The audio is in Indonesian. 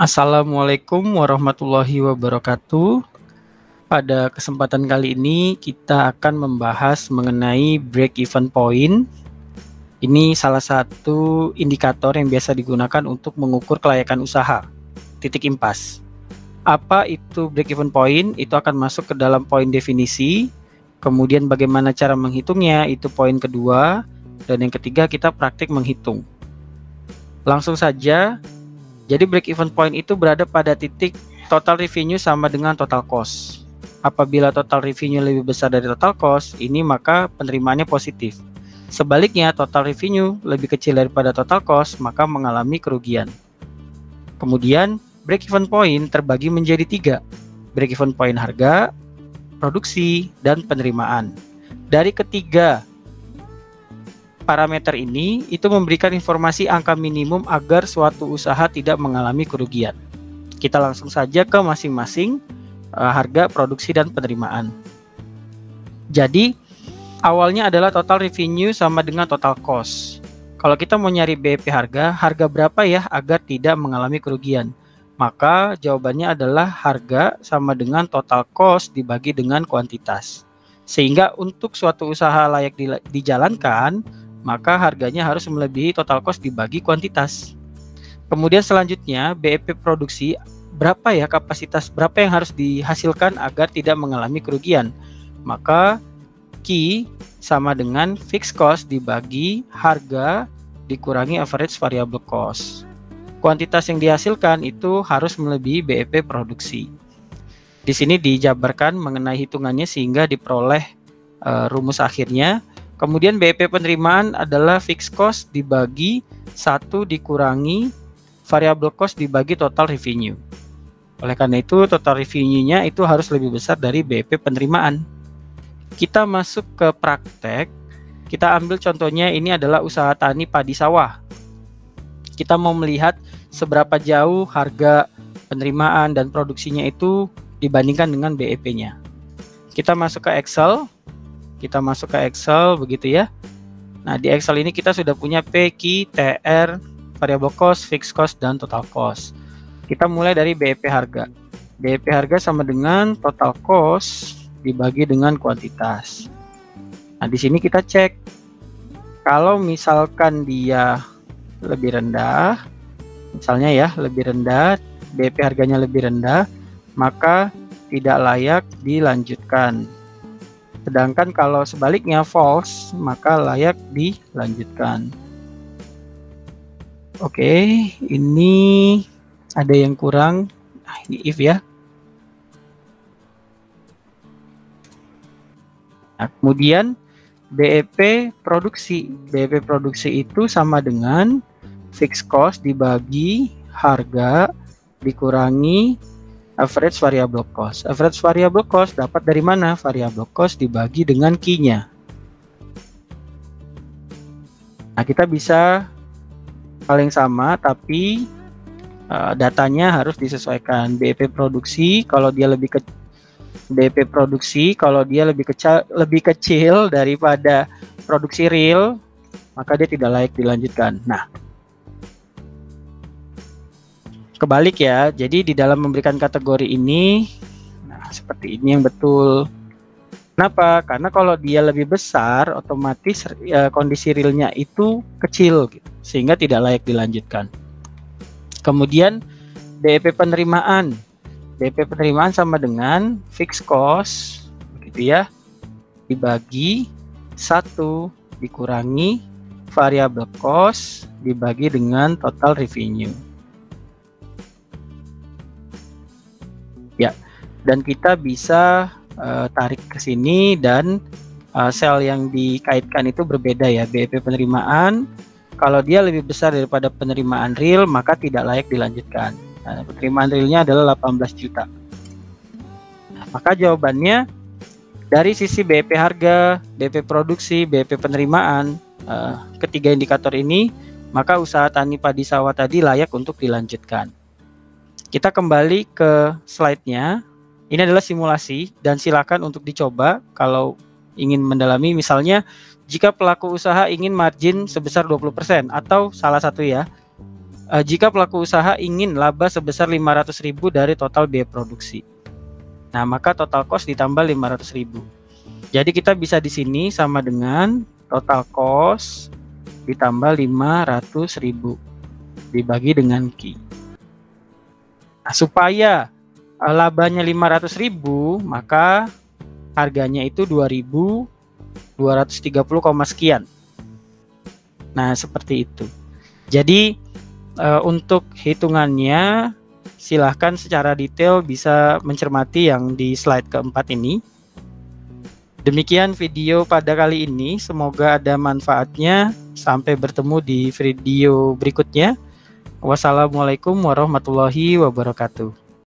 Assalamualaikum warahmatullahi wabarakatuh. Pada kesempatan kali ini kita akan membahas mengenai break-even point. Ini salah satu indikator yang biasa digunakan untuk mengukur kelayakan usaha, titik impas. Apa itu break-even point? Itu akan masuk ke dalam poin definisi. Kemudian bagaimana cara menghitungnya, itu poin kedua. Dan yang ketiga kita praktik menghitung. Langsung saja. Jadi break-even point itu berada pada titik total revenue sama dengan total cost. Apabila total revenue lebih besar dari total cost, ini maka penerimaannya positif. Sebaliknya, total revenue lebih kecil daripada total cost, maka mengalami kerugian. Kemudian, break-even point terbagi menjadi 3. Break-even point harga, produksi, dan penerimaan. Dari ketiga parameter ini itu memberikan informasi angka minimum agar suatu usaha tidak mengalami kerugian. Kita langsung saja ke masing-masing harga, produksi, dan penerimaan. Jadi awalnya adalah total revenue sama dengan total cost. Kalau kita mau nyari BEP harga berapa ya agar tidak mengalami kerugian? Maka jawabannya adalah harga sama dengan total cost dibagi dengan kuantitas. Sehingga untuk suatu usaha layak dijalankan, maka harganya harus melebihi total cost dibagi kuantitas. Kemudian selanjutnya BEP produksi, berapa ya kapasitas, berapa yang harus dihasilkan agar tidak mengalami kerugian. Maka Q sama dengan fixed cost dibagi harga dikurangi average variable cost. Kuantitas yang dihasilkan itu harus melebihi BEP produksi. Di sini dijabarkan mengenai hitungannya sehingga diperoleh rumus akhirnya. Kemudian BEP penerimaan adalah fixed cost dibagi 1 dikurangi variable cost dibagi total revenue. Oleh karena itu total revenue-nya itu harus lebih besar dari BEP penerimaan. Kita masuk ke praktek. Kita ambil contohnya, ini adalah usaha tani padi sawah. Kita mau melihat seberapa jauh harga penerimaan dan produksinya itu dibandingkan dengan BEP-nya. Kita masuk ke Excel. Begitu ya. Nah, di Excel ini kita sudah punya P, Q, TR, variable cost, fixed cost, dan total cost. Kita mulai dari BEP harga. BEP harga sama dengan total cost dibagi dengan kuantitas. Nah, di sini kita cek. Kalau misalkan dia lebih rendah, misalnya ya, lebih rendah, BEP harganya lebih rendah, maka tidak layak dilanjutkan. Sedangkan kalau sebaliknya false, maka layak dilanjutkan. Oke, ini ada yang kurang. Nah, ini if ya. Nah, kemudian BEP produksi. BEP produksi itu sama dengan fixed cost dibagi harga dikurangi average variable cost. Average variable cost dapat dari mana? Variable cost dibagi dengan Q-nya. Nah, kita bisa hal yang sama, tapi datanya harus disesuaikan. BEP produksi kalau dia lebih kecil daripada produksi real, maka dia tidak layak dilanjutkan. Nah, kebalik ya, jadi di dalam memberikan kategori ini, nah seperti ini yang betul. Kenapa? Karena kalau dia lebih besar, otomatis kondisi realnya itu kecil, gitu, sehingga tidak layak dilanjutkan. Kemudian BEP penerimaan. BEP penerimaan sama dengan fixed cost, gitu ya, dibagi 1 dikurangi variable cost dibagi dengan total revenue. Ya, dan kita bisa tarik ke sini dan sel yang dikaitkan itu berbeda ya. BEP penerimaan kalau dia lebih besar daripada penerimaan real, maka tidak layak dilanjutkan. Nah, penerimaan realnya adalah 18 juta. Nah, maka jawabannya dari sisi BEP harga, BEP produksi, BEP penerimaan, ketiga indikator ini, maka usaha tani padi sawah tadi layak untuk dilanjutkan. Kita kembali ke slide-nya. Ini adalah simulasi dan silakan untuk dicoba kalau ingin mendalami. Misalnya jika pelaku usaha ingin margin sebesar 20% atau salah satu ya, jika pelaku usaha ingin laba sebesar 500.000 dari total biaya produksi. Nah, maka total cost ditambah 500.000. Jadi kita bisa di sini sama dengan total cost ditambah 500.000 dibagi dengan Q. Nah, supaya labanya 500.000, maka harganya itu 2.230, sekian. Nah, seperti itu. Jadi untuk hitungannya silahkan secara detail bisa mencermati yang di slide keempat ini. Demikian video pada kali ini, semoga ada manfaatnya. Sampai bertemu di video berikutnya. Wassalamualaikum warahmatullahi wabarakatuh.